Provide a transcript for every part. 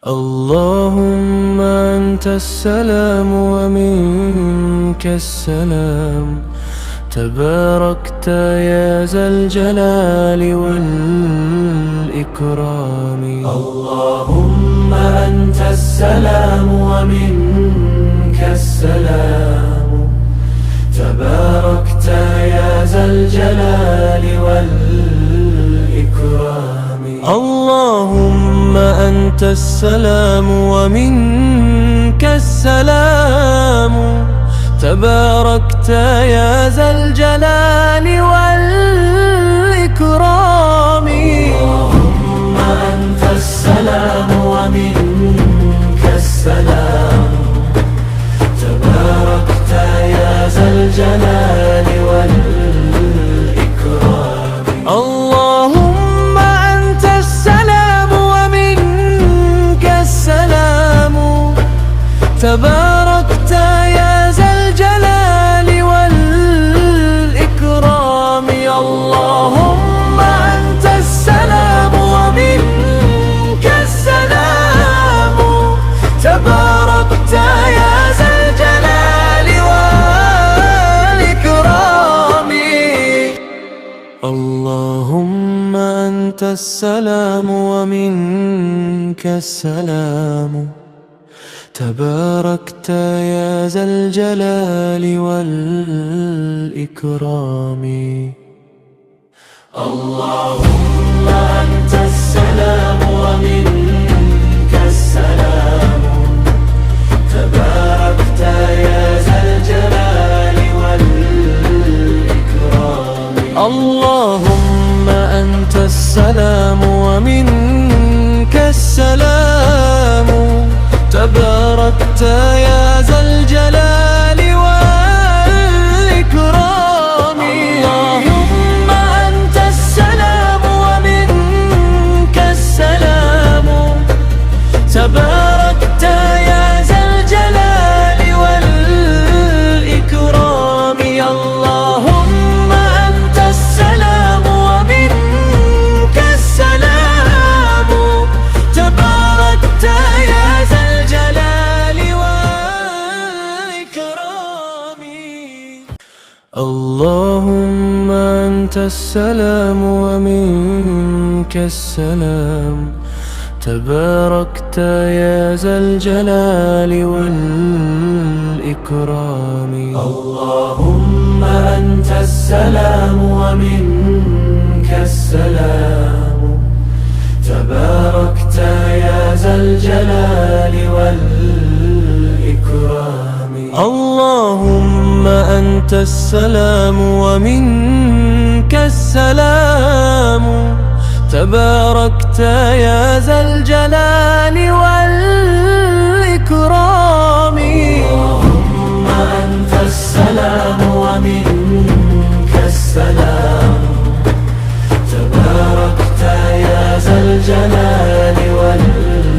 اللهم أنت السلام ومنك السلام، تباركت يا ذا الجلال والإكرام. اللهم أنت السلام ومنك السلام، تباركت يا ذا الجلال والإكرام. اللهم أنت السلام ومنك السلام، تباركت يا ذا الجلال والإكرام. اللهم أنت السلام ومنك السلام، تباركت يا ذا الجلال والإكرام. اللهم أنت السلام ومنك السلام، تباركت يا ذا الجلال والإكرام. اللهم أنت السلام ومنك السلام، تباركت يا ذا الجلال والإكرام. اللهم أنت السلام ومنك السلام، تباركت يا ذا الجلال والإكرام. اللهم أنت السلام ومنك السلام، تباركت يا ذا الجلال والإكرام. اللهم أنت السلام ومنك السلام، تباركت يا ذا الجلال والإكرام. اللهم أنت السلام ومنك السلام، تباركت يا ذا الجلال والإكرام. اللهم أنت السلام ومنك السلام، تباركت يا ذا الجلال والإكرام. اللهم أنت السلام ومنك السلام، تباركت يا ذا الجلال والإكرام. اللهم أنت السلام ومنك السلام، تباركت يا ذا الجلال والإكرام. اللهم أنت السلام ومنك السلام، تباركت يا ذا الجلال والإكرام. اللهم أنت السلام ومنك السلام، تباركت يا ذا الجلال والإكرام.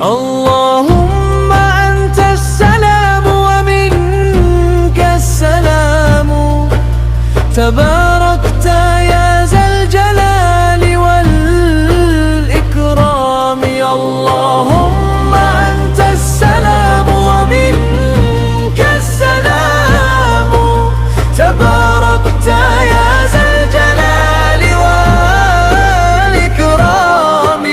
اللهم أنت السلام ومنك السلام، تباركت يا ذا الجلال والإكرام. اللهم أنت السلام ومنك السلام، تباركت يا ذا الجلال والإكرام.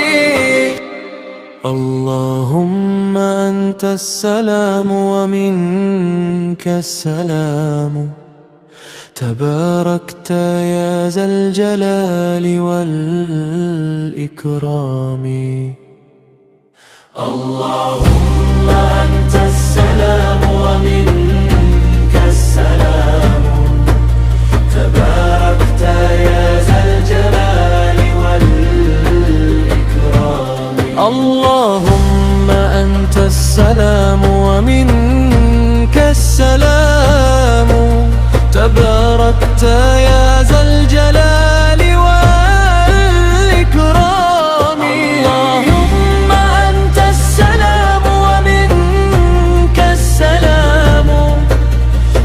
اللهم أنت السلام ومنك السلام، تباركت يا ذا الجلال والإكرام. اللهم أنت السلام ومنك السلام، تباركت يا ذا الجلال والإكرام. اللهم أنت السلام ومنك السلام، تباركت يا ذا الجلال والإكرام. اللهم أنت السلام ومنك السلام،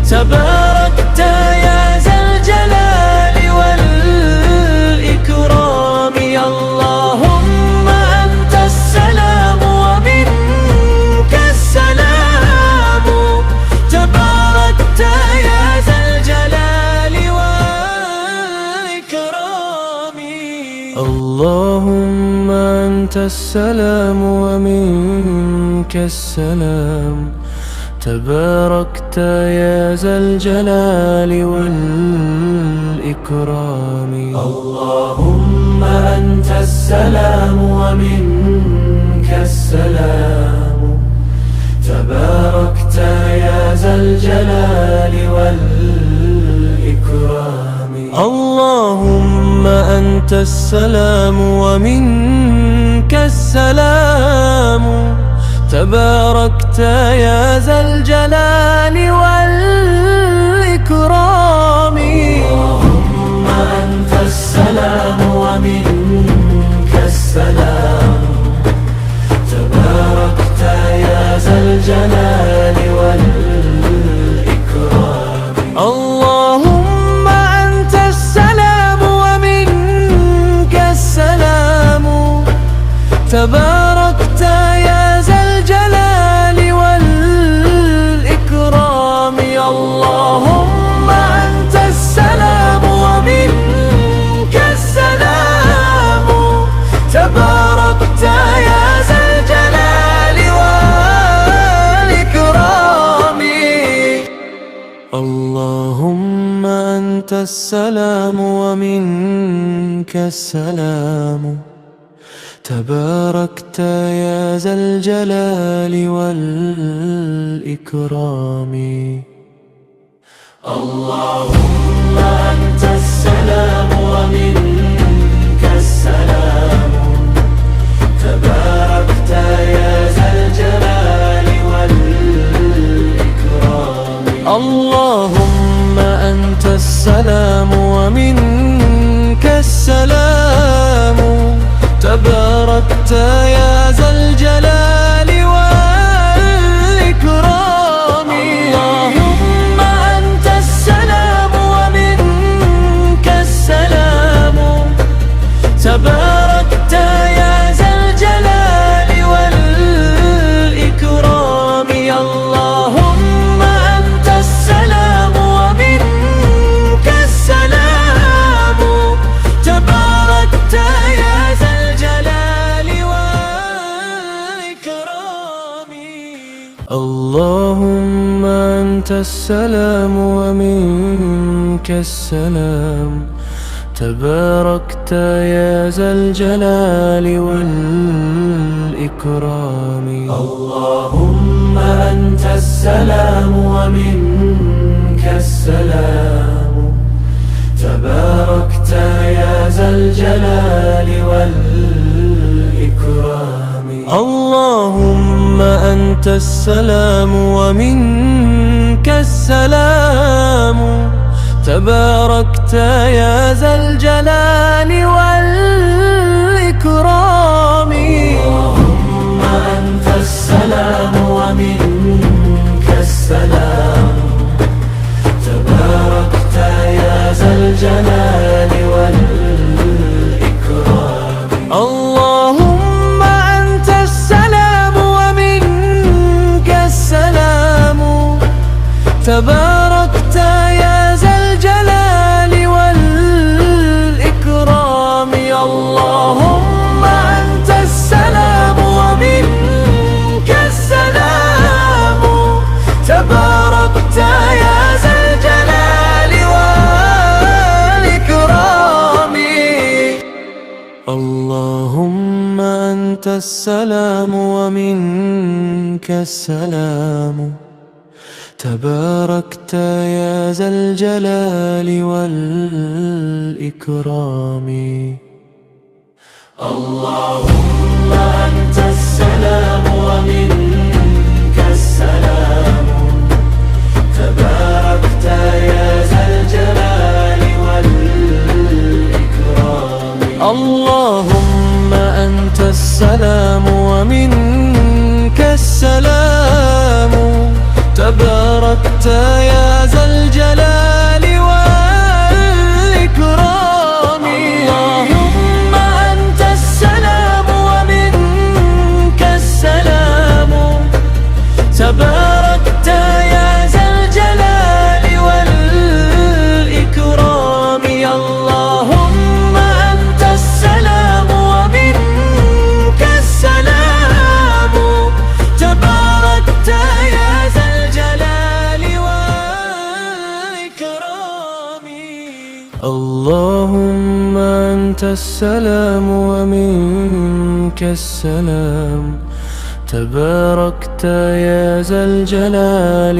تباركت يا ذا الجلال والإكرام. اللهم أنت أنت السلام ومنك السلام تباركت يا ذا الجلال والإكرام اللهم أنت السلام ومنك السلام تباركت يا ذا الجلال والإكرام اللهم أنت السلام ومنك السلام تباركت يا ذا الجلال والإكرام اللهم أنت السلام ومنك السلام تباركت يا ذا الجلال والإكرام اللهم أنت السلام ومنك السلام تباركت يا ذا الجلال والإكرام اللهم أنت السلام ومنك السلام تباركت يا ذا الجلال والإكرام اللهم أنت السلام ومنك السلام تباركت يا ذا الجلال والإكرام اللهم أنت السلام ومنك السلام تباركت يا ذا الجلال والإكرام اللهم أنت السلام ومنك السلام تباركت يا ذا الجلال والإكرام اللهم أنت السلام ومنك السلام تباركت يا ذا الجلال والإكرام اللهم أنت السلام ومنك السلام تباركت يا ذا الجلال والإكرام اللهم أنت السلام ومنك السلام تباركت يا ذا الجلال والإكرام اللهم أنت السلام ومنك السلام تباركت يا ذا الجلال والإكرام اللهم أنت السلام ومنك السلام تباركت يا ذا الجلال والإكرام اللهم أنت السلام ومنك السلام تباركت يا ذا الجلال والإكرام اللهم أنت السلام ومنك السلام تباركت يا ذا الجلال والإكرام اللهم أنت السلام ومنك السلام تباركت يا ذا الجلال والإكرام اللهم أنت السلام ومنك السلام تباركت يا ذا الجلال والإكرام اللهم أنت السلام ومنك السلام تباركت يا ذا الجلال والإكرام اللهم أنت السلام ومنك السلام تباركت يا ذا الجلال والإكرام اللهم أنت السلام ومنك السلام تباركت يا ذا الجلال والإكرام اللهم أنت السلام ومنك السلام ومنك السلام تباركت يا ذا الجلال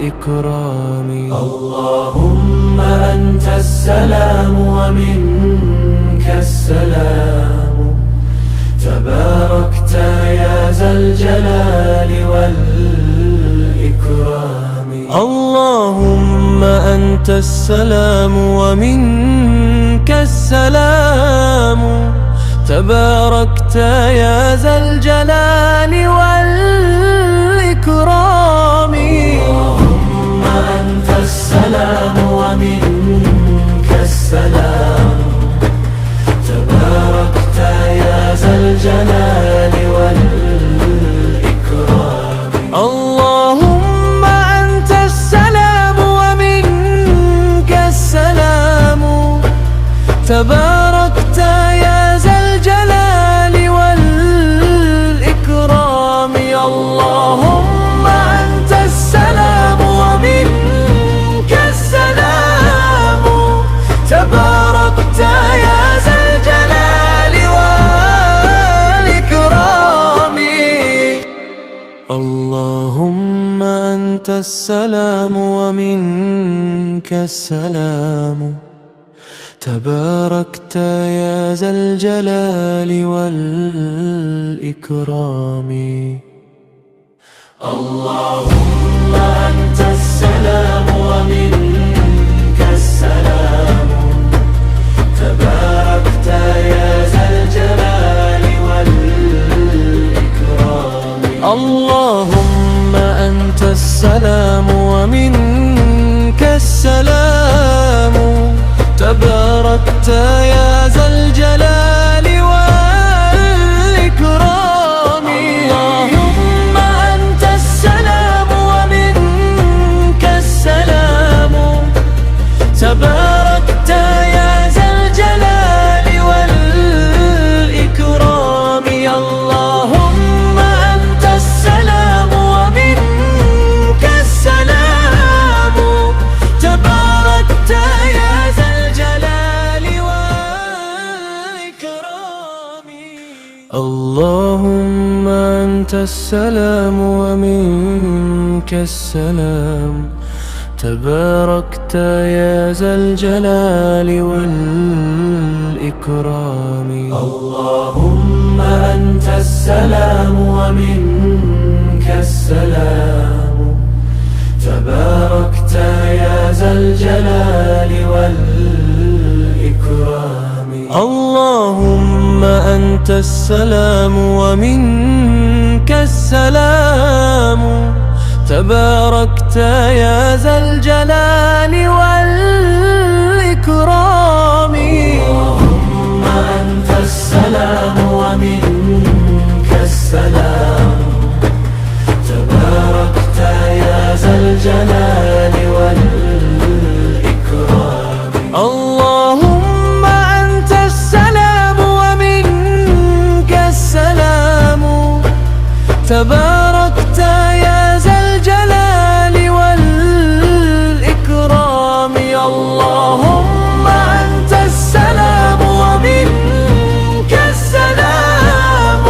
والإكرام اللهم أنت السلام ومنك السلام تباركت يا ذا الجلال والإكرام اللهم أنت السلام ومنك السلام تباركت يا ذا الجلال والإكرام اللهم أنت السلام ومنك السلام تباركت يا ذا الجلال والإكرام اللهم أنت السلام ومنك السلام تباركت يا ذا الجلال والإكرام اللهم أنت السلام ومنك السلام تباركت يا ذا الجلال والإكرام اللهم أنت السلام ومنك السلام تباركت يا ذا الجلال والإكرام اللهم أنت السلام ومنك السلام تباركت يا ذا الجلال والإكرام اللهم أنت السلام ومنك السلام تباركت يا ذا الجلال والإكرام اللهم أنت السلام ومنك السلام تباركت يا ذا الجلال والإكرام اللهم أنت السلام ومنك السلام تباركت يا ذا الجلال والإكرام اللهم أنت السلام ومنك السلام تباركت يا ذا الجلال والإكرام اللهم أنت السلام ومنك السلام تباركت يا ذا الجلال والإكرام اللهم أنت السلام ومنك السلام تباركت يا ذا الجلال والإكرام اللهم أنت السلام ومنك السلام تباركت يا ذا الجلال والإكرام اللهم أنت السلام ومنك السلام تباركت يا ذا الجلال والإكرام اللهم أنت السلام ومنك السلام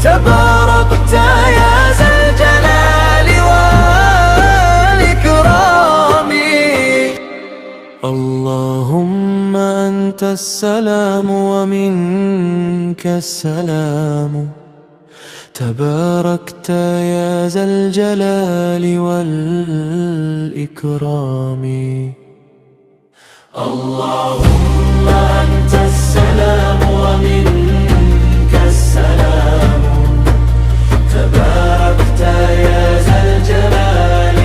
تباركت يا ذا الجلال والإكرام اللهم أنت السلام ومنك السلام تباركت يا ذا الجلال والإكرام اللهم أنت السلام ومنك السلام تباركت يا ذا الجلال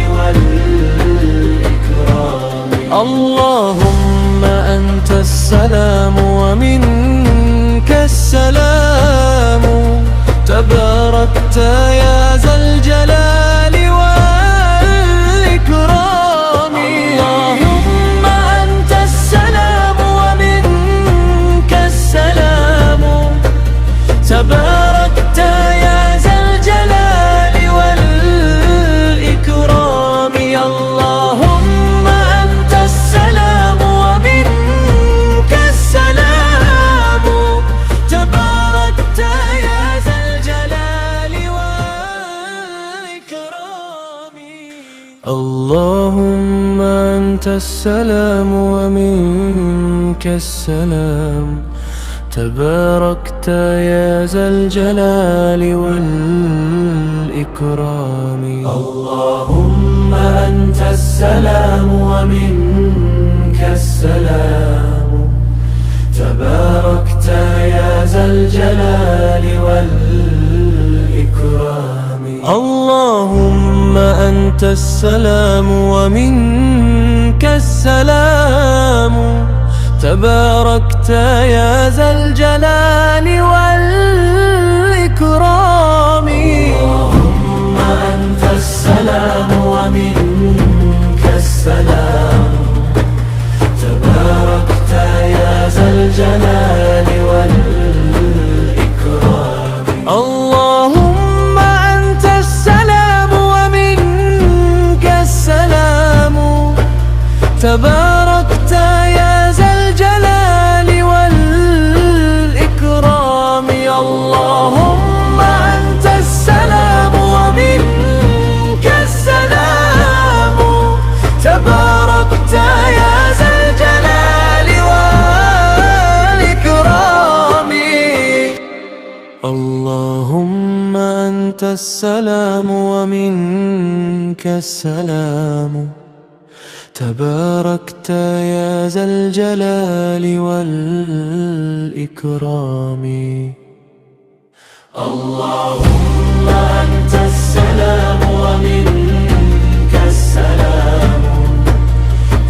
والإكرام اللهم أنت السلام ومنك السلام تباركت يا ذا الجلال والإكرام اللهم أنت السلام ومنك السلام تباركت يا ذا الجلال والإكرام اللهم أنت السلام ومنك السلام ومنك السلام تباركت يا ذا الجلال والإكرام اللهم أنت السلام ومنك السلام تباركت يا ذا الجلال والإكرام اللهم أنت السلام ومنك السلام تباركت يا ذا الجلال والإكرام اللهم أنت السلام ومنك السلام تباركت يا ذا الجلال والإكرام اللهم أنت السلام ومنك السلام تباركت يا ذا الجلال والإكرام اللهم أنت السلام ومنك السلام تباركت يا ذا الجلال والإكرام اللهم أنت السلام ومنك السلام تباركت يا ذا الجلال والإكرام اللهم أنت السلام ومنك السلام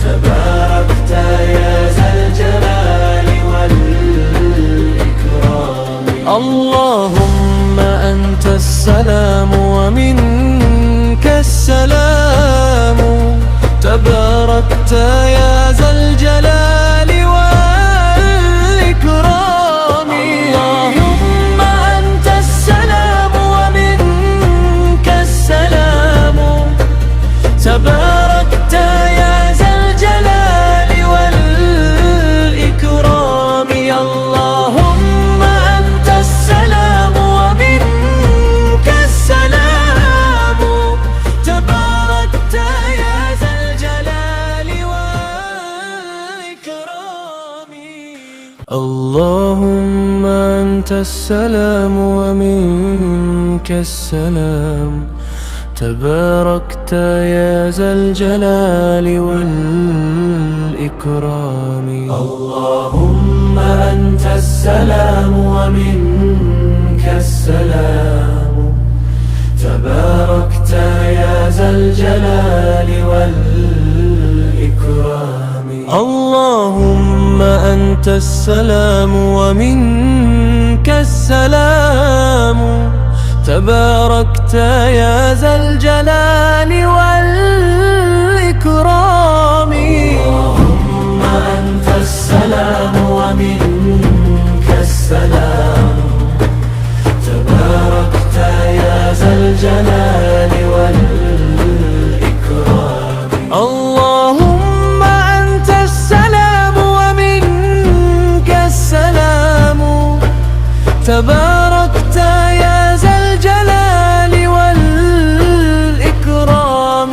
تباركت يا ذا الجلال والإكرام اللهم أنت السلام ومنك السلام تباركت يا ذا الجلال والإكرام اللهم أنت السلام ومنك السلام تباركت يا ذا الجلال والإكرام اللهم أنت السلام ومنك السلام تباركت يا ذا الجلال والإكرام اللهم أنت السلام ومنك السلام تباركت يا ذا الجلال والإكرام اللهم أنت السلام ومنك السلام تباركت يا ذا الجلال والإكرام اللهم أنت السلام ومنك السلام تباركت يا ذا الجلال والإكرام اللهم أنت السلام ومنك السلام تباركت يا ذا الجلال والإكرام اللهم أنت السلام ومنك السلام تباركت يا ذا الجلال والإكرام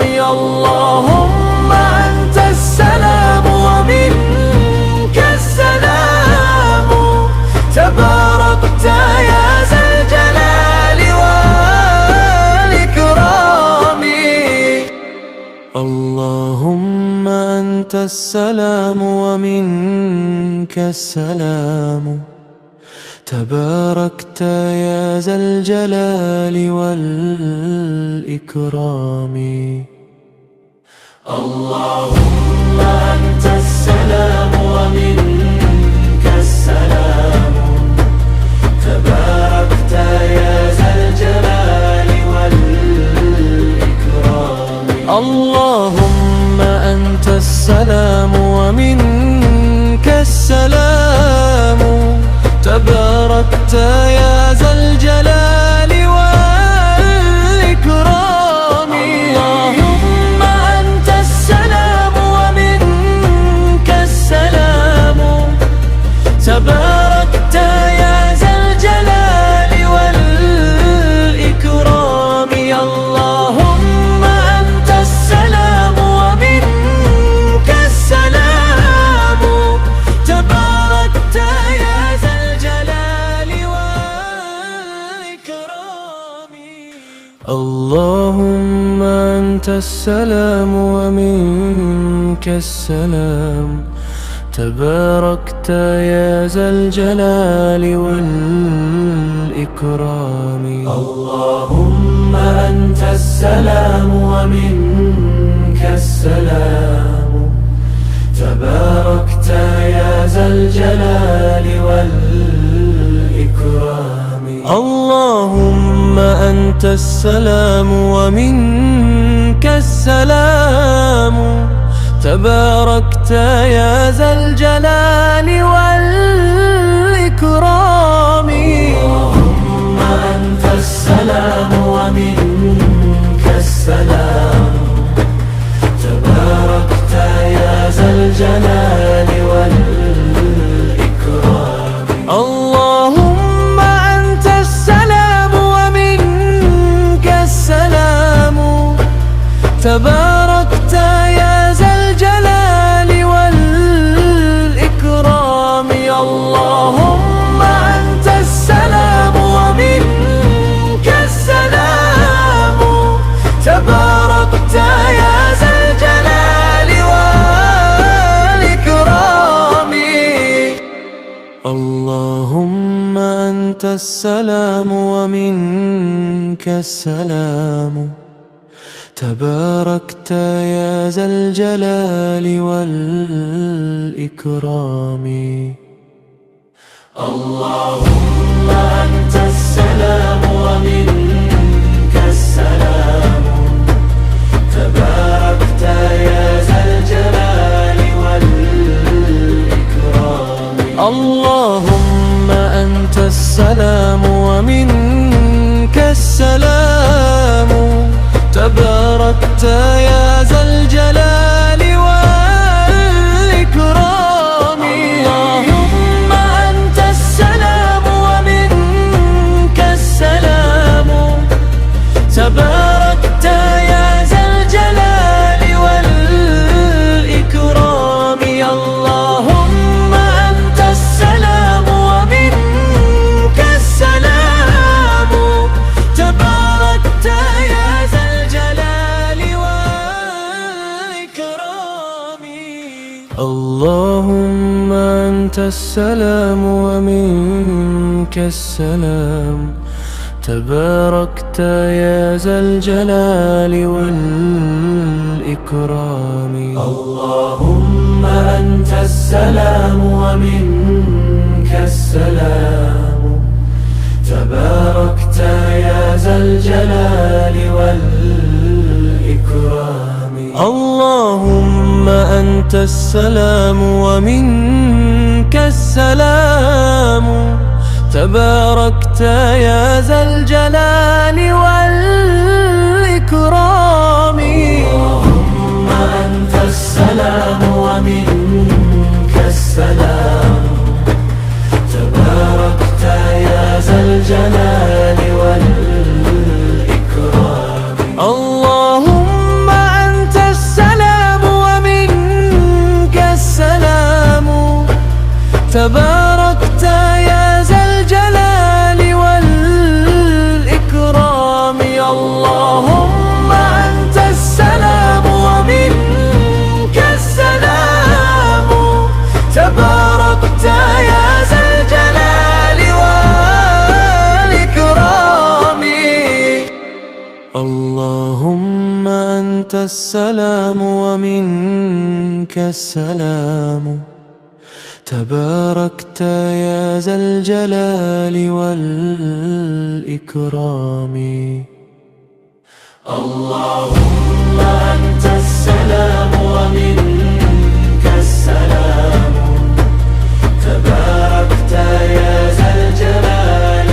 اللهم أنت السلام ومنك السلام تباركت يا ذا الجلال والإكرام اللهم أنت السلام ومنك السلام تباركت يا ذا الجلال والإكرام اللهم أنت السلام ومنك السلام تباركت يا ذا الجلال والإكرام اللهم أنت السلام ومنك السلام تباركت يا ذا الجلال والإكرام اللهم أنت السلام ومنك السلام تباركت يا ذا الجلال والإكرام اللهم أنت السلام ومنك اللهم أنت السلام ومنك السلام تباركت يا ذا الجلال والإكرام اللهم أنت السلام ومنك السلام تباركت يا ذا الجلال والإكرام اللهم أنت السلام ومنك السلام تباركت يا ذا الجلال والإكرام اللهم أنت السلام ومنك السلام تباركت يا ذا الجلال والإكرام اللهم أنت السلام ومنك السلام تباركت يا ذا الجلال والإكرام اللهم أنت السلام ومنك السلام تباركت يا ذا الجلال والإكرام اللهم أنت السلام ومنك السلام تباركت يا ذا الجلال والإكرام اللهم أنت السلام ومنك السلام تباركت يا ذا الجلال والإكرام اللهم أنت السلام ومنك السلام تباركت يا ذا الجلال والإكرام اللهم أنت السلام ومنك السلام تباركت يا ذا الجلال والإكرام اللهم أنت السلام ومنك السلام تباركت يا ذا الجلال والإكرام اللهم أنت السلام ومنك السلام تباركت يا ذا الجلال والإكرام اللهم أنت السلام ومنك السلام تباركت يا ذا الجلال والإكرام اللهم أنت السلام ومنك السلام تباركت يا ذا الجلال والإكرام اللهم أنت السلام ومنك السلام تباركت يا ذا الجلال والإكرام اللهم أنت السلام ومنك السلام تباركت يا ذا الجلال والإكرام اللهم أنت السلام ومنك السلام تباركت يا ذا الجلال والإكرام اللهم أنت السلام ومنك السلام تباركت يا ذا الجلال والإكرام اللهم أنت السلام ومنك السلام تباركت يا ذا الجلال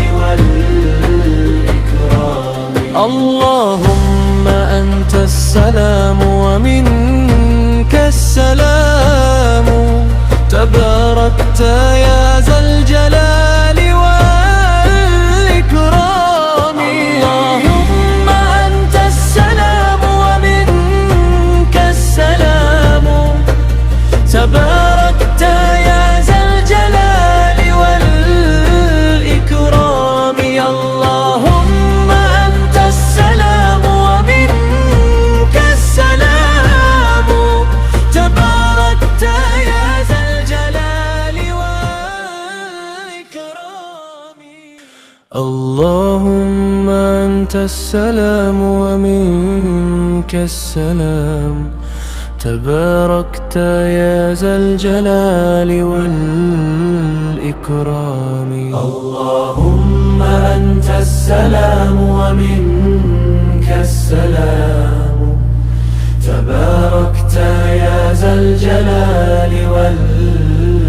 والإكرام اللهم أنت السلام ومنك السلام تباركت يا ذا الجلال والإكرام اللهم أنت السلام ومنك السلام تباركت يا ذا الجلال والإكرام اللهم أنت السلام اللهم أنت السلام ومنك السلام تباركت يا ذا الجلال والإكرام اللهم أنت السلام ومنك السلام تباركت يا ذا الجلال والإكرام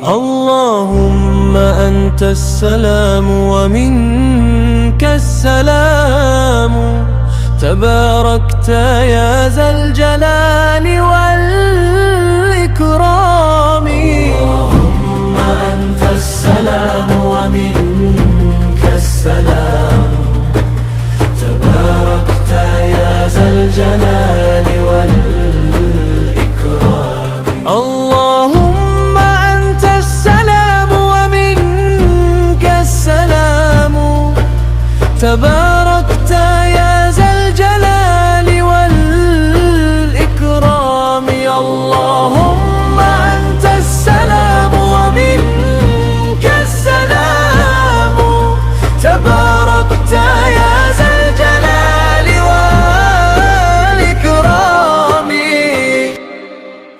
اللهم أنت السلام ومنك السلام تباركت يا ذا الجلال والإكرام اللهم أنت السلام ومنك السلام تباركت يا ذا الجلال والإكرام اللهم أنت السلام ومنك السلام تباركت يا ذا الجلال والإكرام اللهم أنت السلام ومنك السلام تباركت يا ذا الجلال والإكرام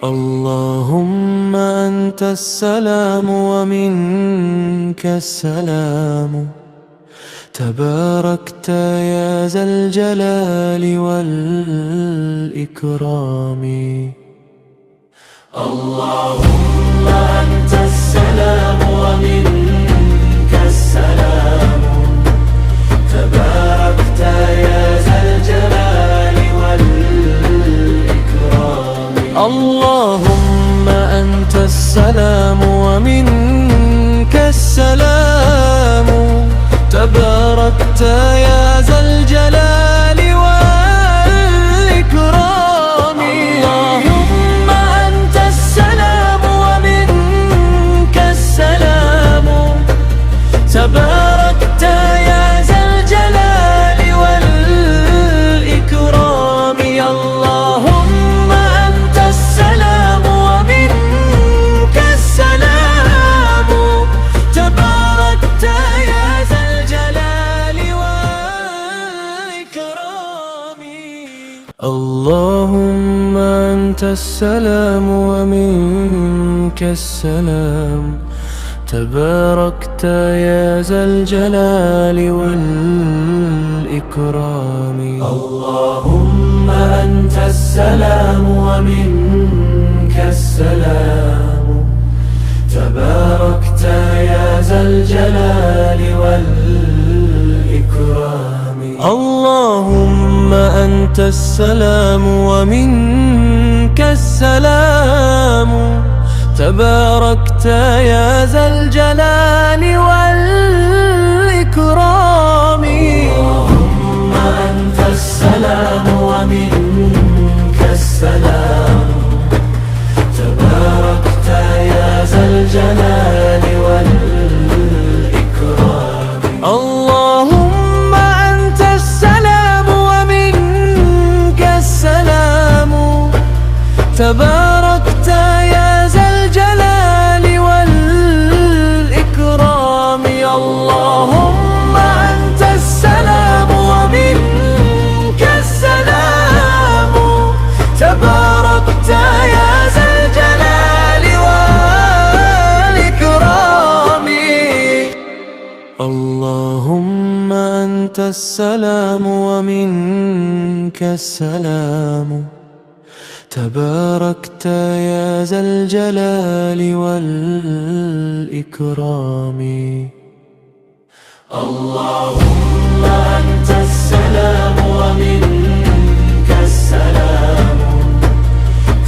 اللهم أنت السلام ومنك السلام تباركت يا ذا الجلال والإكرام اللهم أنت السلام ومنك السلام تباركت يا ذا الجلال والإكرام اللهم أنت السلام ومنك السلام تباركت يا ذا الجلال والإكرام اللهم أنت السلام ومنك السلام تباركت يا ذا الجلال والإكرام اللهم أنت السلام ومنك السلام تباركت يا ذا الجلال والإكرام اللهم أنت السلام ومنك السلام تباركت يا ذا الجلال والإكرام اللهم أنت السلام ومنك السلام تباركت يا ذا الجلال والإكرام اللهم أنت السلام ومنك السلام تباركت يا ذا الجلال والإكرام اللهم أنت السلام ومنك السلام تباركت يا ذا الجلال والإكرام اللهم أنت السلام ومنك السلام تباركت يا ذا الجلال والإكرام اللهم أنت السلام ومنك السلام تباركت يا ذا الجلال والإكرام اللهم أنت السلام ومنك السلام تباركت يا ذا الجلال والإكرام اللهم أنت السلام ومنك السلام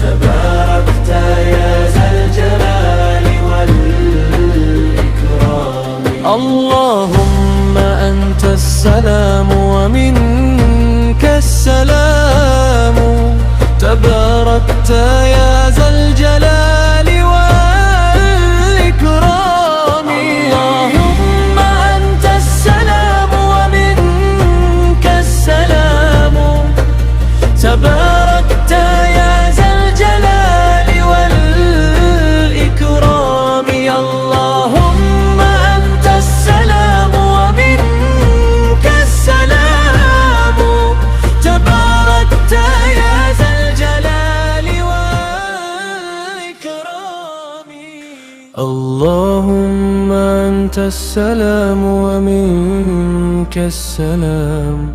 تباركت يا ذا الجلال والإكرام اللهم أنت السلام ومنك السلام تباركت يا ذا الجلال والإكرام اللهم أنت السلام ومنك السلام تباركت يا ذا الجلال والإكرام اللهم أنت السلام السلام ومنك السلام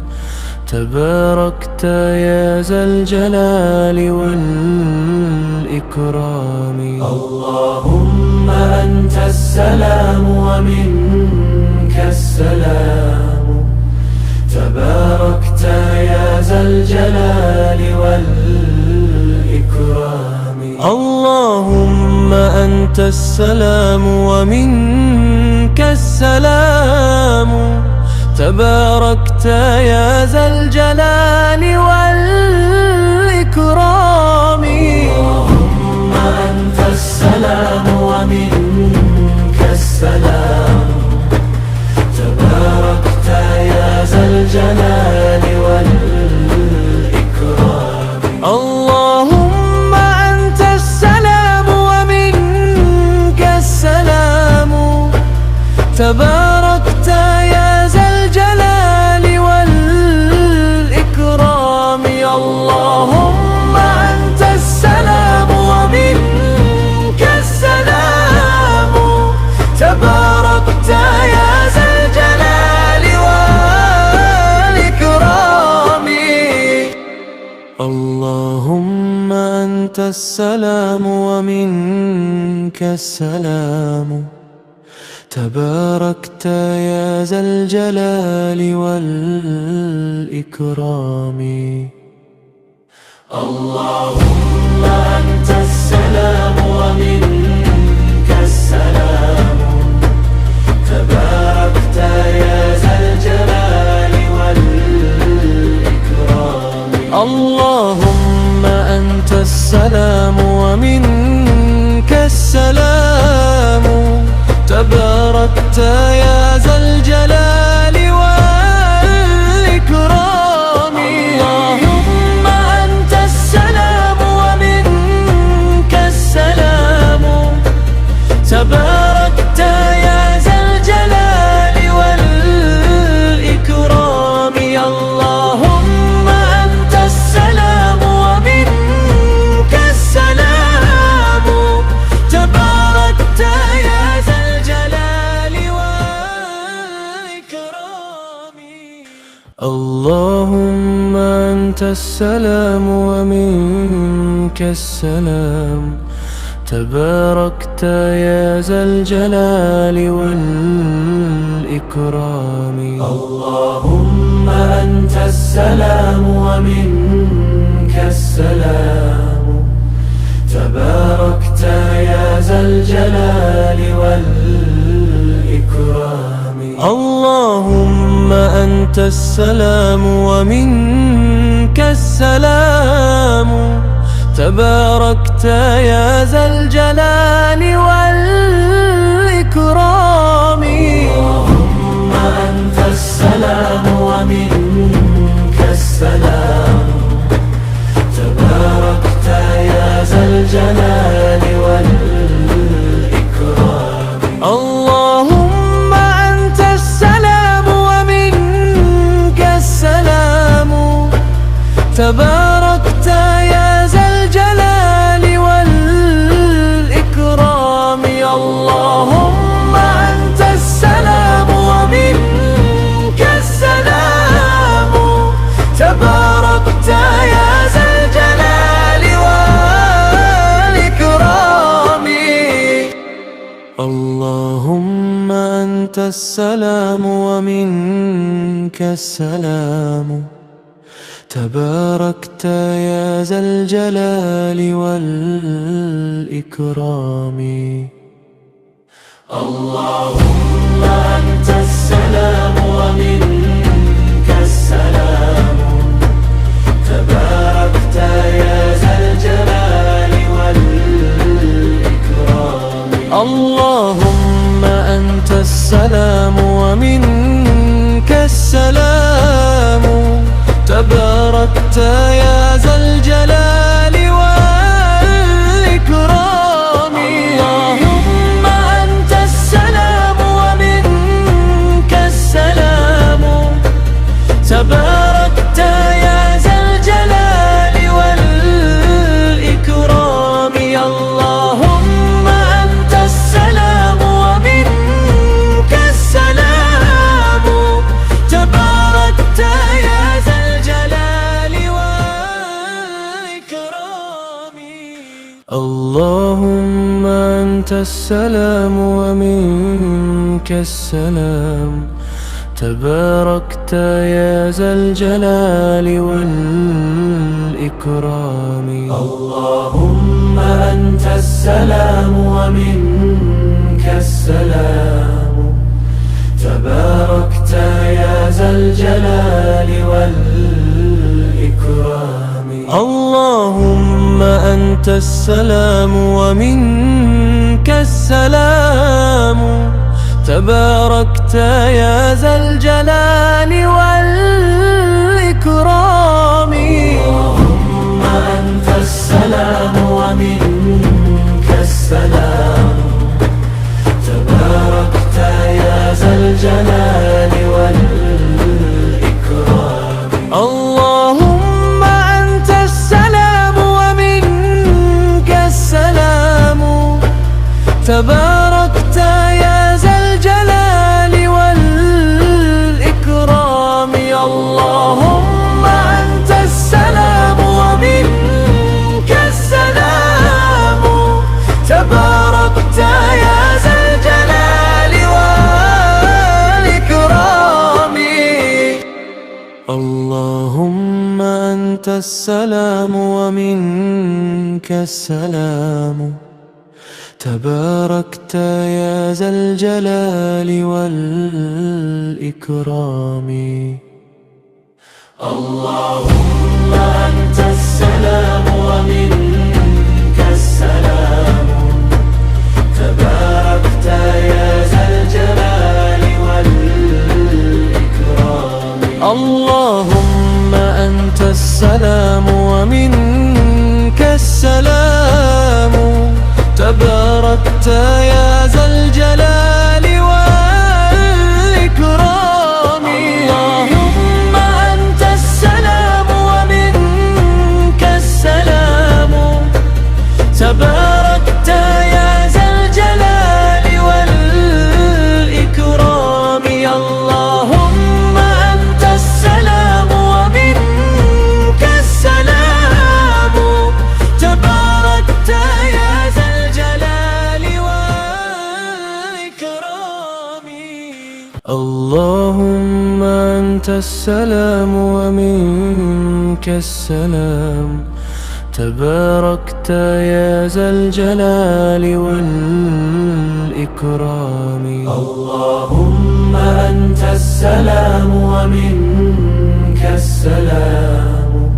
تباركت يا ذا الجلال والإكرام اللهم أنت السلام ومنك السلام تباركت يا ذا الجلال والإكرام اللهم أنت السلام ومنك السلام تباركت يا ذا الجلال والإكرام اللهم أنت السلام ومنك السلام تباركت يا ذا الجلال والإكرام اللهم أنت السلام ومنك السلام تباركت يا ذا الجلال والإكرام اللهم أنت السلام ومنك السلام تباركت يا ذا الجلال والإكرام اللهم أنت السلام ومنك السلام تباركت يا ذا الجلال والإكرام اللهم أنت السلام ومنك السلام تباركت يا ذا الجلال والإكرام اللهم أنت السلام ومنك السلام تباركت يا ذا الجلال والإكرام اللهم أنت السلام ومنك السلام تباركت يا ذا الجلال والإكرام اللهم أنت السلام ومنك السلام تباركت يا ذا الجلال والإكرام اللهم أنت السلام ومنك السلام تباركت يا ذا الجلال والإكرام اللهم أنت السلام ومنك السلام تباركت يا ذا الجلال والإكرام اللهم أنت السلام ومنك السلام تباركت يا ذا الجلال والإكرام اللهم أنت السلام ومنك السلام تباركت يا ذا الجلال والإكرام اللهم أنت السلام ومنك السلام تباركت يا ذا الجلال والإكرام اللهم أنت السلام ومنك السلام تباركت يا ذا الجلال والإكرام اللهم أنت السلام ومنك السلام تباركت يا ذا الجلال والإكرام اللهم أنت السلام ومنك السلام تباركت يا ذا الجلال والإكرام اللهم أنت السلام ومنك السلام تباركت يا ذا الجلال والإكرام اللهم أنت السلام ومنك السلام تباركت يا ذا الجلال والإكرام اللهم أنت السلام ومنك السلام ومنك السلام تباركت يا ذا الجلال والإكرام اللهم أنت السلام ومنك السلام تباركت يا ذا الجلال والإكرام اللهم أنت السلام ومنك السلام تباركت يا ذا الجلال والإكرام اللهم أنت السلام ومنك السلام تباركت يا ذا الجلال والإكرام اللهم أنت السلام ومنك السلام تباركت يا ذا الجلال والإكرام اللهم أنت السلام ومنك السلام تباركت يا ذا الجلال والإكرام اللهم أنت السلام ومنك السلام تباركت يا ذا الجلال والإكرام اللهم أنت السلام ومنك السلام تباركت يا ذا الجلال والإكرام اللهم أنت السلام ومنك السلام تباركت يا ذا الجلال والإكرام اللهم أنت السلام ومنك السلام تباركت يا ذا الجلال والإكرام اللهم أنت السلام ومنك السلام تباركت يا ذا الجلال والإكرام اللهم أنت السلام ومنك السلام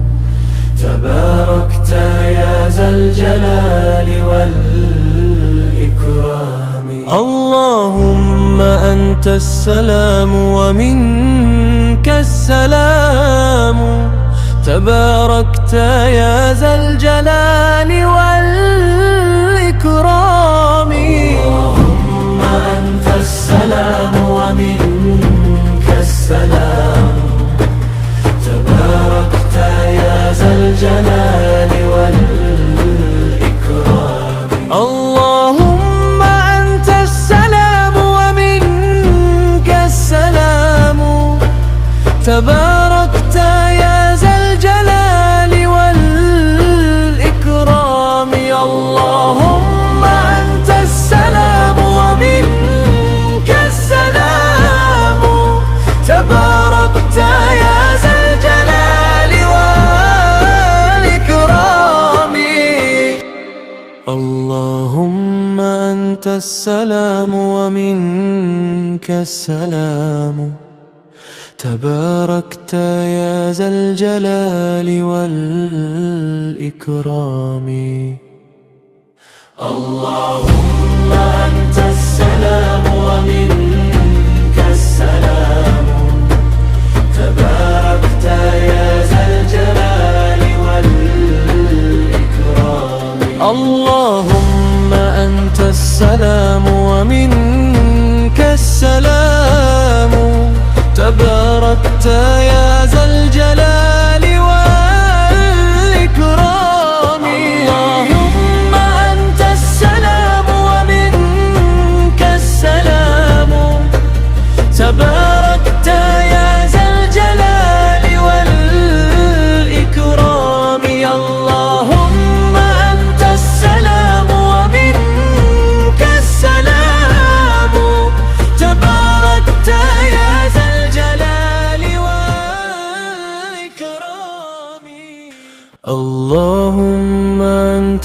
تباركت يا ذا الجلال والإكرام اللهم أنت السلام ومنك السلام تباركت يا ذا الجلال والإكرام اللهم أنت السلام ومنك السلام تباركت يا ذا الجلال والإكرام اللهم أنت السلام ومنك السلام تباركت يا ذا الجلال والإكرام اللهم أنت السلام ومنك السلام تباركت يا ذا الجلال والإكرام اللهم أنت السلام ومنك السلام تباركت يا ذا الجلال والإكرام اللهم أنت السلام ومنك السلام تباركت يا ذا الجلال والإكرام اللهم أنت السلام ومنك السلام تباركت يا ذا الجلال والإكرام اللهم أنت السلام ومنك السلام تباركت يا ذا الجلال والإكرام اللهم أنت السلام ومنك السلام تباركت يا ذا الجلال والإكرام اللهم أنت السلام ومنك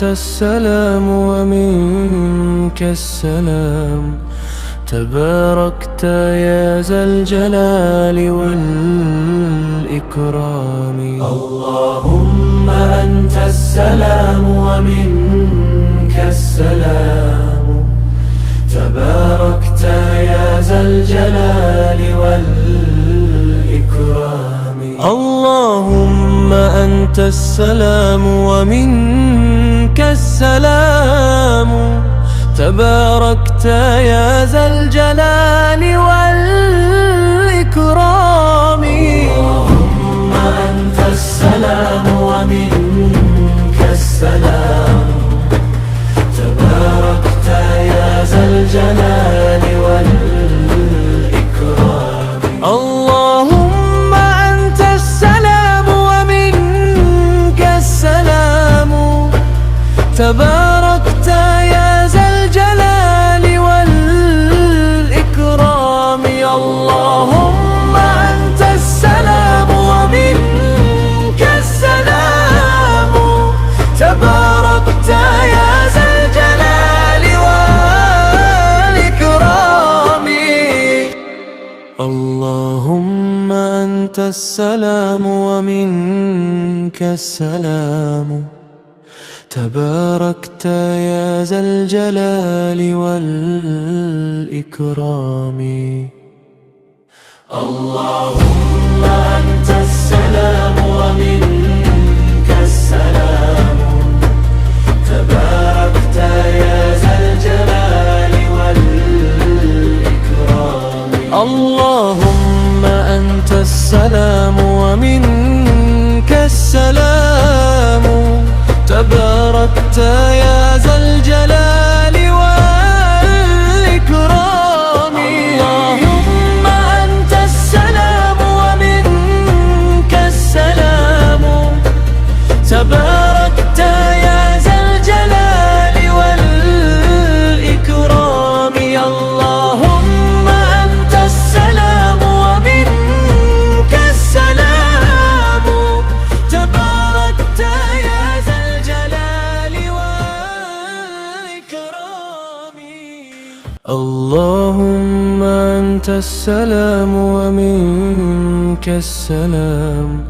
أنت السلام ومنك السلام تباركت يا ذا الجلال والإكرام اللهم أنت السلام ومنك السلام تباركت يا ذا الجلال والإكرام اللهم أنت السلام ومنك السلام تباركت يا ذا الجلال والإكرام اللهم أنت السلام ومنك السلام تباركت يا ذا الجلال والإكرام اللهم أنت السلام ومنك السلام تباركت يا ذا الجلال والإكرام اللهم أنت السلام ومنك السلام تباركت يا ذا الجلال والإكرام اللهم أنت السلام ومنك السلام تباركت يا ذا الجلال والإكرام اللهم أنت السلام ومنك السلام تباركت يا ذا الجلال والإكرام اللهم أنت السلام ومنك السلام تباركت يا ذا الجلال والإكرام اللهم أنت السلام ومنك السلام تباركت يا ذا الجلال والإكرام اللهم أنت السلام ومنك السلام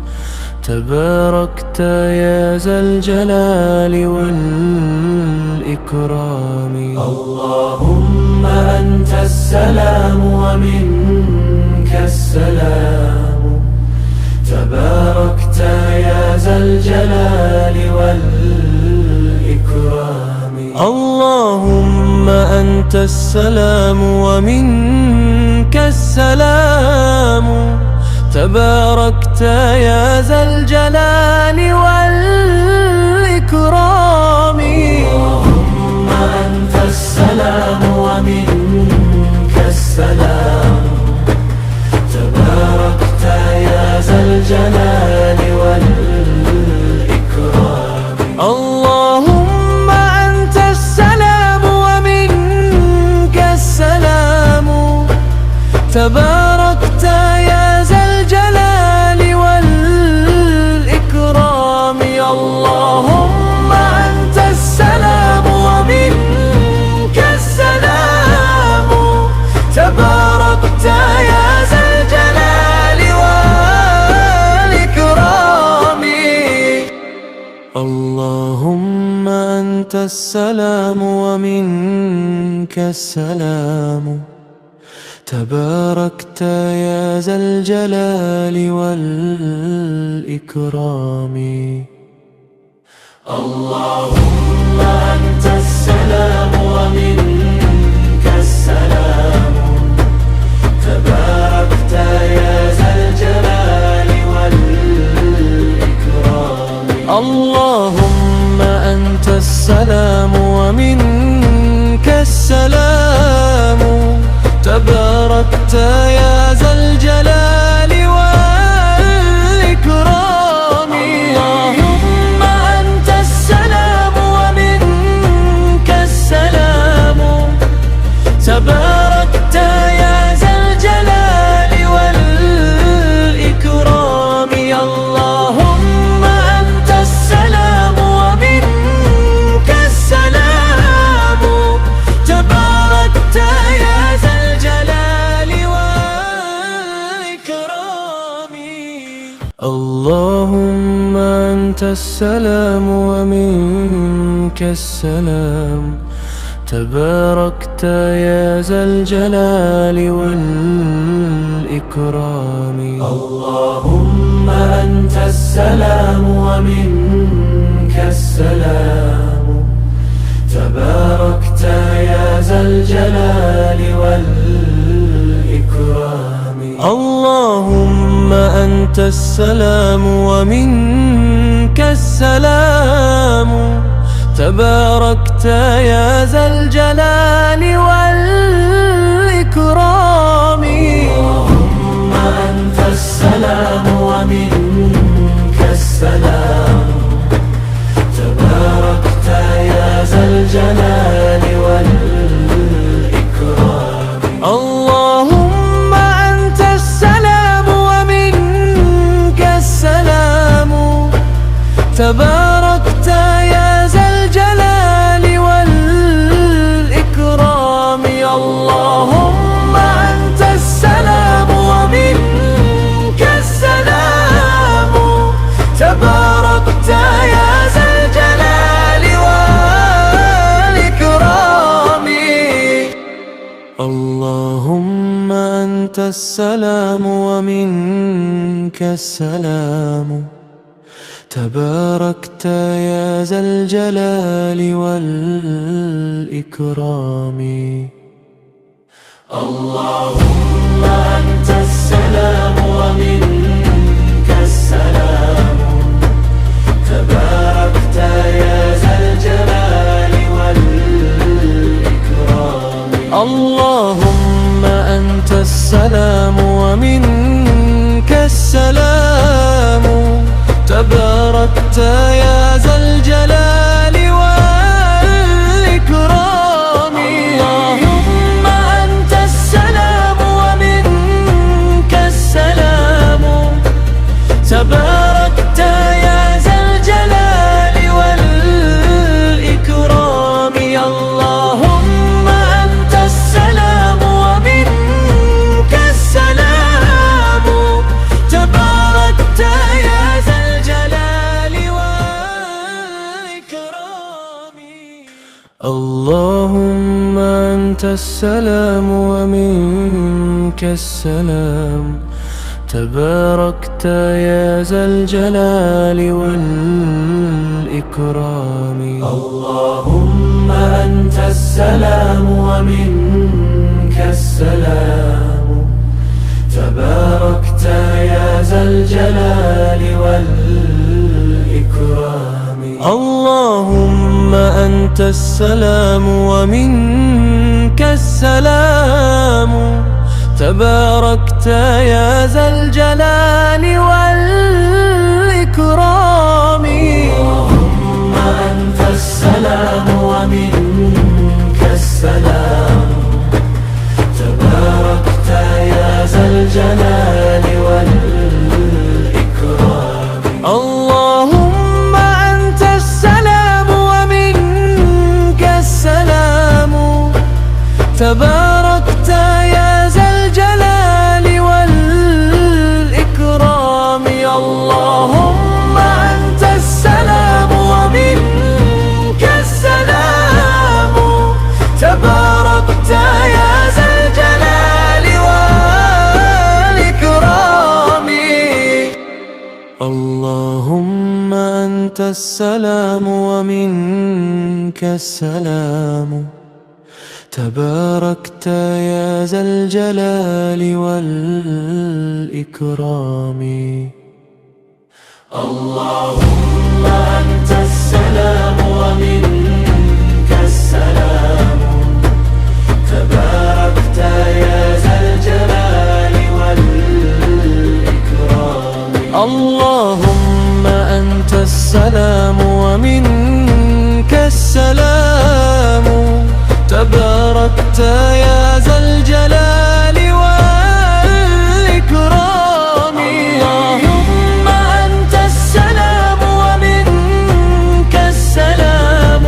تباركت يا ذا الجلال والإكرام اللهم أنت السلام ومنك السلام تباركت يا ذا الجلال والإكرام اللهم أنت السلام ومنك السلام تباركت يا ذا الجلال والإكرام اللهم أنت السلام ومنك السلام تباركت يا ذا الجلال والإكرام اللهم أنت السلام ومنك السلام تباركت يا ذا الجلال والإكرام اللهم أنت السلام ومنك السلام تباركت يا ذا الجلال والإكرام اللهم أنت السلام ومنك السلام تباركت يا ذا الجلال والإكرام اللهم أنت السلام ومنك السلام تباركت يا ذا الجلال والإكرام اللهم أنت السلام ومنك السلام تباركت يا ذا الجلال والإكرام اللهم أنت السلام ومنك السلام تباركت يا ذا الجلال والإكرام اللهم أنت السلام ومنك السلام أنت السلام ومنك السلام تباركت يا ذا الجلال والإكرام اللهم أنت السلام ومنك السلام تباركت يا ذا الجلال والإكرام اللهم أنت السلام ومنك السلام تباركت يا ذا الجلال والإكرام اللهم أنت السلام ومنك السلام تباركت يا ذا الجلال والإكرام اللهم أنت السلام ومنك السلام تباركت يا ذا الجلال والإكرام اللهم أنت السلام ومنك السلام تباركت يا ذا الجلال والإكرام اللهم أنت السلام ومنك السلام تباركت يا ذا الجلال والإكرام اللهم أنت السلام ومنك السلام تباركت يا ذا الجلال والإكرام اللهم أنت السلام ومنك السلام تباركت يا ذا الجلال والإكرام اللهم أنت السلام ومنك السلام تباركت يا ذا الجلال والإكرام اللهم أنت السلام ومنك السلام تباركت يا ذا الجلال والإكرام اللهم أنت السلام ومنك السلام تباركت يا ذا الجلال والإكرام اللهم أنت السلام ومنك السلام تباركت يا ذا الجلال والإكرام اللهم أنت السلام ومنك السلام تباركت يا ذا الجلال والإكرام اللهم أنت السلام ومنك السلام تباركت يا ذا الجلال والإكرام اللهم أنت السلام ومنك السلام تباركت يا ذا الجلال والإكرام اللهم أنت السلام ومنك السلام تباركت يا ذا الجلال والإكرام اللهم أنت السلام ومنك السلام تباركت يا ذا الجلال والإكرام اللهم أنت السلام ومنك السلام تباركت يا ذا الجلال والإكرام اللهم أنت السلام ومنك السلام تباركت يا ذا الجلال والإكرام اللهم أنت السلام ومنك السلام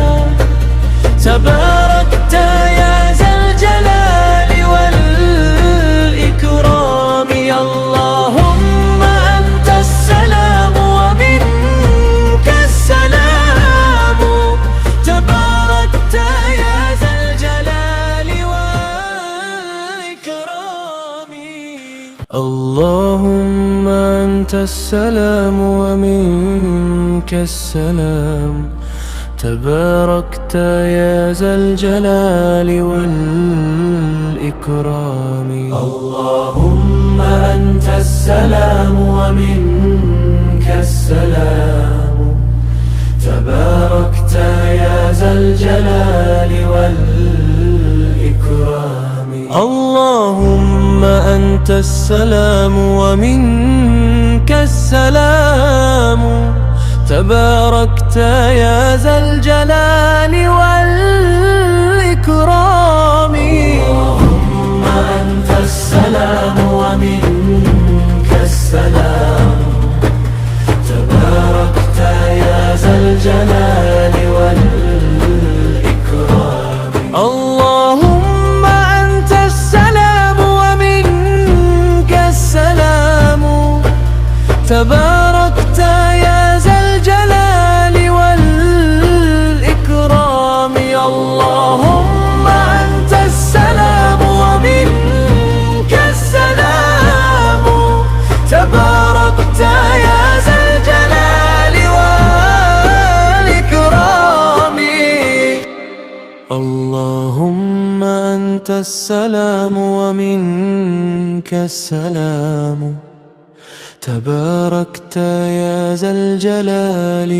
تباركت يا ذا الجلال والإكرام اللهم أنت السلام ومنك اللهم أنت السلام ومنك السلام، تباركت يا ذا الجلال والإكرام. اللهم أنت السلام ومنك السلام، تباركت يا ذا الجلال والإكرام. اللهم أنت السلام ومنك السلام، تباركت يا ذا الجلال والإكرام. اللهم أنت السلام ومنك السلام، تباركت يا ذا الجلال والإكرام. اللهم أنت السلام ومنك السلام، تباركت يا ذا الجلال والإكرام. اللهم أنت السلام ومنك السلام، تباركت يا ذا الجلال والإكرام. اللهم أنت السلام ومنك السلام، تباركت يا ذا الجلال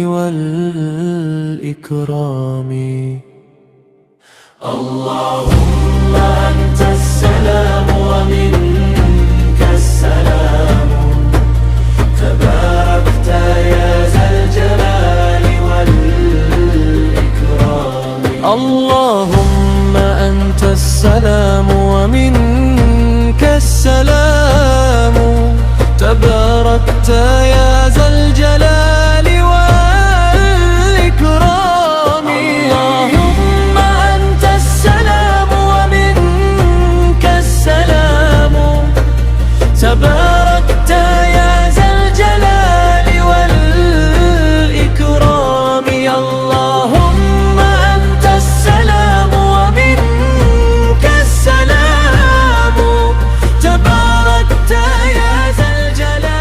والإكرام. اللهم أنت السلام ومنك السلام، تباركت يا ذا الجلال والإكرام. اللهم أنت السلام ومنك السلام، تباركت يا ذا الجلال والإكرام. اللهم أنت السلام ومنك السلام، تباركت يا ذا الجلال والإكرام. اللهم أنت السلام ومنك السلام، تباركت يا ذا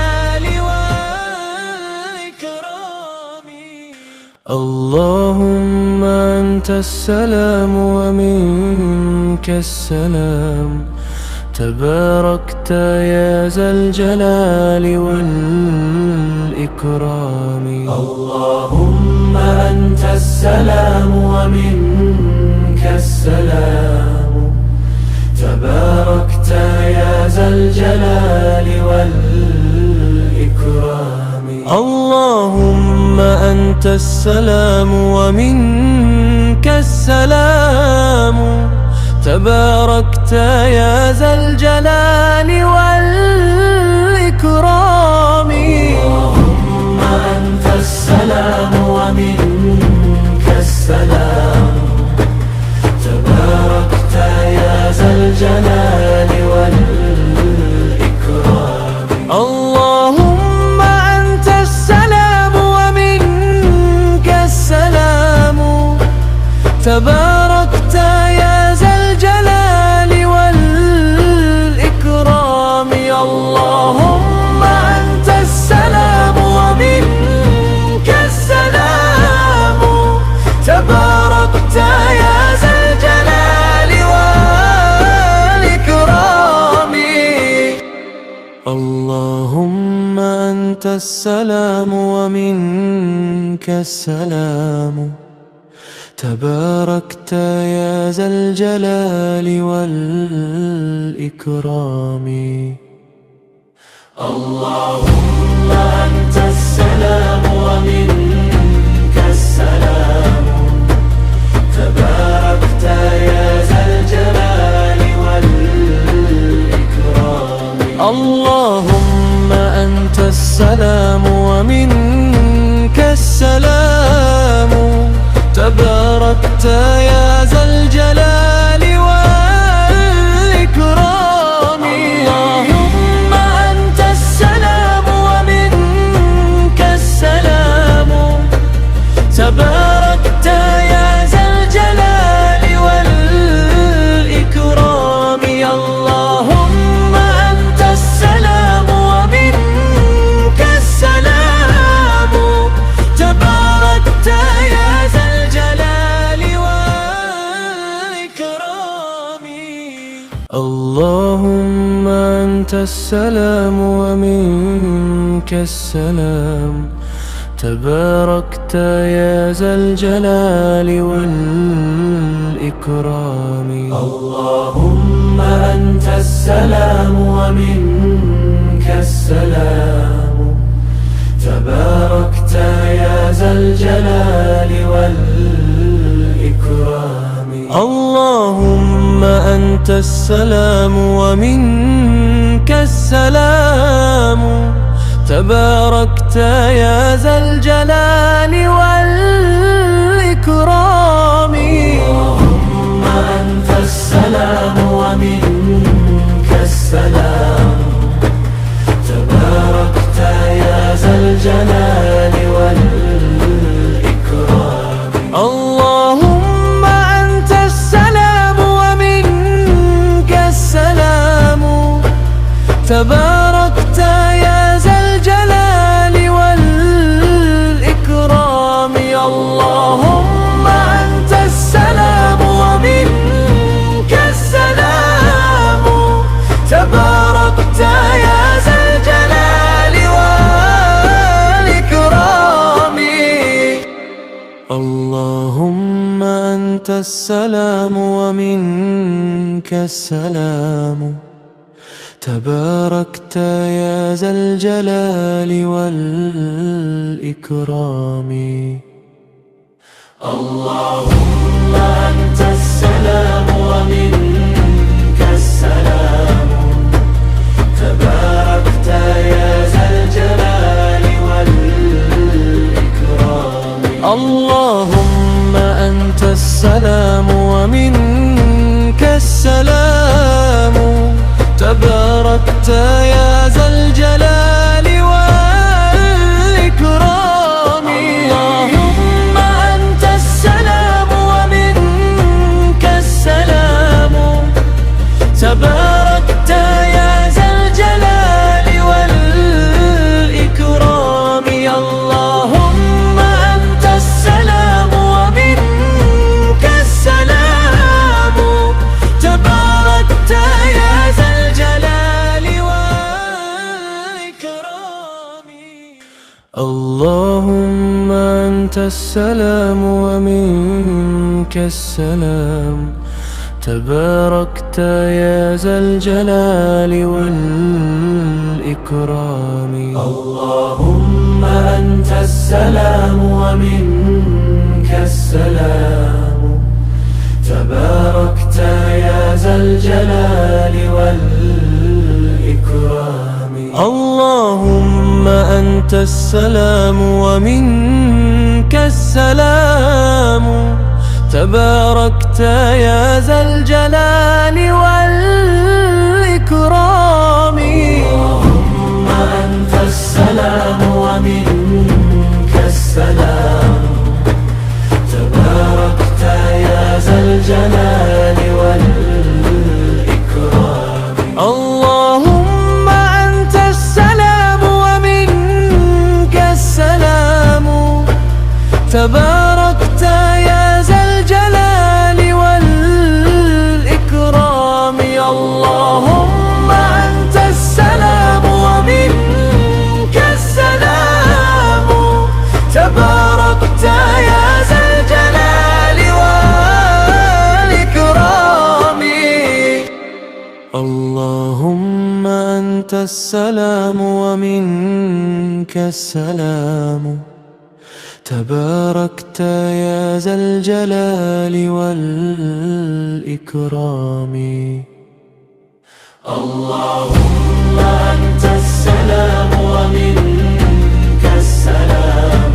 الجلال والإكرام. اللهم أنت السلام ومنك السلام، تباركت يا ذا الجلال والإكرام. اللهم أنت السلام ومنك السلام، تباركت يا ذا الجلال والإكرام. اللهم أنت السلام ومنك السلام، تباركت يا ذا الجلال والإكرام. اللهم أنت السلام ومنك السلام، تباركت يا ذا الجلال والإكرام. اللهم أنت السلام ومنك السلام، تباركت يا ذا الجلال والإكرام. اللهم أنت السلام ومنك السلام، تباركت يا ذا الجلال والإكرام. اللهم أنت السلام ومنك السلام، تباركت يا ذا الجلال والإكرام. اللهم أنت السلام ومنك السلام، تباركت يا ذا الجلال والإكرام. اللهم أنت السلام ومنك السلام، تباركت يا ذا الجلال والإكرام. اللهم أنت السلام ومنك السلام، تباركت يا ذا الجلال والإكرام. اللهم أنت السلام أنت السلام ومنك السلام تباركت يا ذا الجلال والإكرام اللهم أنت السلام ومنك السلام تباركت يا ذا الجلال والإكرام اللهم أنت السلام ومنك السلام تباركت يا ذا الجلال والإكرام اللهم أنت السلام ومنك السلام تباركت يا ذا الجلال والإكرام اللهم أنت السلام ومنك السلام تباركت يا ذا الجلال والإكرام اللهم أنت السلام ومنك السلام تباركت يا ذا الجلال والإكرام اللهم أنت السلام ومنك السلام تباركت يا ذا الجلال والإكرام اللهم أنت السلام ومنك السلام تباركت يا ذا الجلال والإكرام اللهم أنت السلام ومنك السلام تباركت يا ذا الجلال والإكرام اللهم أنت السلام ومنك السلام تباركت يا ذا الجلال والإكرام اللهم أنت السلام ومنك السلام تباركت يا ذا الجلال والإكرام اللهم أنت السلام ومنك السلام تباركت يا ذا الجلال والإكرام اللهم أنت السلام ومنك السلام تباركت يا ذا الجلال والإكرام اللهم أنت السلام ومنك السلام تباركت يا ذا الجلال والإكرام اللهم أنت السلام ومنك السلام تباركت يا ذا الجلال والإكرام اللهم أنت السلام ومنك السلام تباركت يا ذا الجلال والإكرام اللهم أنت السلام ومنك السلام تباركت يا ذا الجلال والإكرام اللهم أنت السلام ومنك السلام تباركت يا ذا الجلال والإكرام اللهم أنت السلام ومنك السلام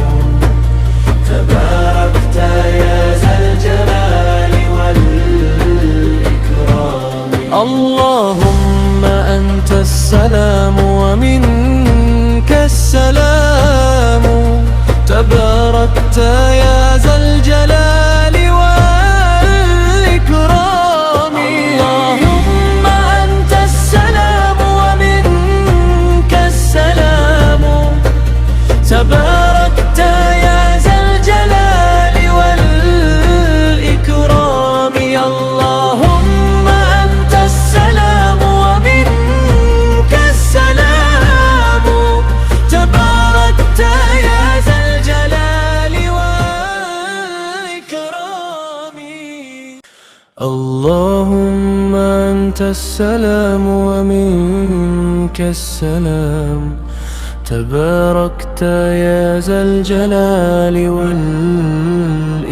تباركت يا ذا الجلال والإكرام اللهم أنت السلام ومنك السلام تباركت يا ذا الجلال والإكرام اللهم أنت السلام ومنك السلام تباركت يا ذا الجلال والإكرام اللهم أنت السلام ومنك السلام ومنك السلام تباركت يا ذا الجلال والإكرام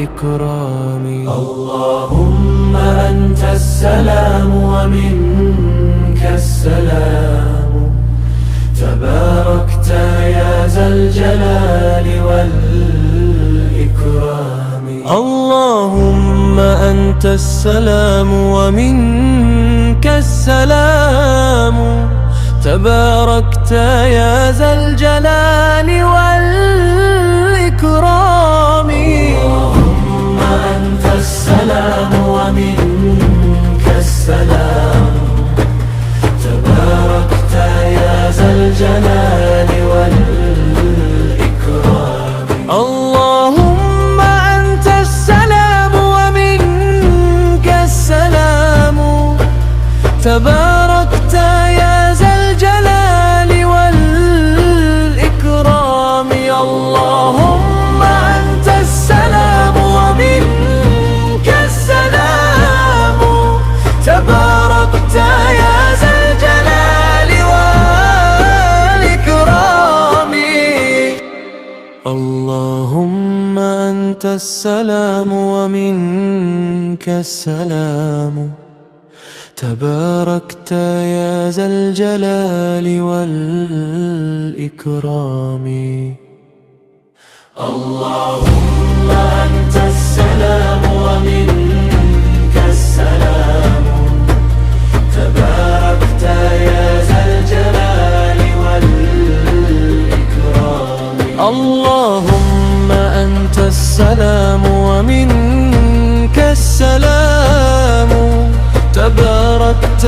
اللهم أنت السلام ومنك السلام تباركت يا ذا الجلال والإكرام اللهم أنت السلام ومنك السلام تباركت يا ذا الجلال والإكرام اللهم أنت السلام ومنك السلام تباركت يا ذا الجلال والإكرام اللهم أنت السلام ومنك السلام تباركت يا ذا الجلال والإكرام اللهم أنت السلام ومنك السلام تباركت يا ذا الجلال والإكرام اللهم أنت السلام ومنك السلام تباركت يا ذا الجلال والإكرام اللهم أنت السلام ومنك السلام تباركت يا ذا الجلال والإكرام اللهم أنت السلام ومنك السلام تباركت